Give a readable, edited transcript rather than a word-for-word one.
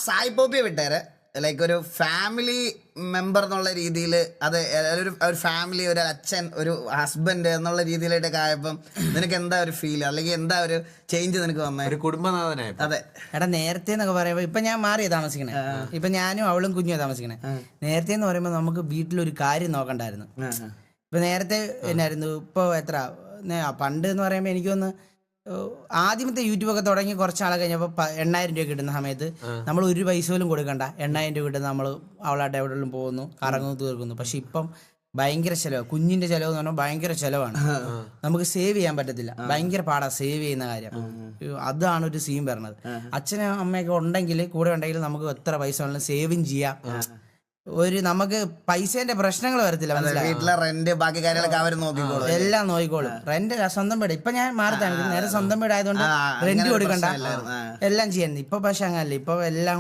സായിപ്പോപ്പിയെ വിട്ടേരെ like ഒരു family member എന്നുള്ള രീതിയിൽ അത് ഒരു ഫാമിലി, ഒരു അച്ഛൻ, ഒരു ഹസ്ബൻഡ് എന്നുള്ള രീതിയിലായിട്ടൊക്കെ ആയപ്പം നിനക്ക് എന്താ ഒരു ഫീൽ, അല്ലെങ്കിൽ എന്താ ഒരു ചേഞ്ച് നിനക്ക് വന്നത്? ഒരു കുടുംബനാഥനായി. അതെ എടാ, നേരത്തെ എന്നൊക്കെ പറയുമ്പോൾ ഇപ്പൊ ഞാൻ മാറിയ താമസിക്കണേ. ഇപ്പൊ ഞാനും അവളും കുഞ്ഞും താമസിക്കണേ. നേരത്തെ എന്ന് പറയുമ്പോൾ നമുക്ക് വീട്ടിലൊരു കാര്യം നോക്കണ്ടായിരുന്നു. ഇപ്പൊ നേരത്തെ എന്നായിരുന്നു, ഇപ്പൊ എത്ര പണ്ട് എന്ന് പറയുമ്പോൾ എനിക്കൊന്ന് ആദ്യമത്തെ യൂട്യൂബൊക്കെ തുടങ്ങി കുറച്ചാളെ കഴിഞ്ഞപ്പോൾ 8,000 രൂപ കിട്ടുന്ന സമയത്ത് നമ്മൾ ഒരു പൈസ പോലും കൊടുക്കണ്ട, 8,000 രൂപ കിട്ടുന്ന നമ്മൾ അവളായിട്ട് എവിടെയെങ്കിലും പോകുന്നു, കറങ്ങുന്നു, തീർക്കുന്നു. പക്ഷെ ഇപ്പം ഭയങ്കര ചിലവ്, കുഞ്ഞിന്റെ ചിലവ് എന്ന് പറഞ്ഞാൽ ഭയങ്കര ചിലവാണ്. നമുക്ക് സേവ് ചെയ്യാൻ പറ്റത്തില്ല, ഭയങ്കര പാടാ സേവ് ചെയ്യുന്ന കാര്യം. അതാണ് ഒരു സീൻ പറഞ്ഞത്. അച്ഛനും അമ്മയൊക്കെ ഉണ്ടെങ്കിൽ, കൂടെ ഉണ്ടെങ്കിൽ നമുക്ക് എത്ര പൈസ വേണമെങ്കിലും സേവും ചെയ്യാം. ഒരു നമുക്ക് പൈസേന്റെ പ്രശ്നങ്ങൾ വരത്തില്ല. വീട്ടിലെ റെന്റ് ബാക്കി കാര്യങ്ങളൊക്കെ അവർ നോക്കിക്കോളും, എല്ലാം നോക്കിക്കോളും. റെന്റ് സ്വന്തം വീട്. ഇപ്പൊ ഞാൻ മാറി താമസിക്കുന്നത്, നേരെ സ്വന്തം വീട് ആയതുകൊണ്ട് റെന്റ് കൊടുക്കണ്ട, എല്ലാം ചെയ്യാൻ. ഇപ്പൊ പക്ഷെ അങ്ങനല്ല, ഇപ്പൊ എല്ലാം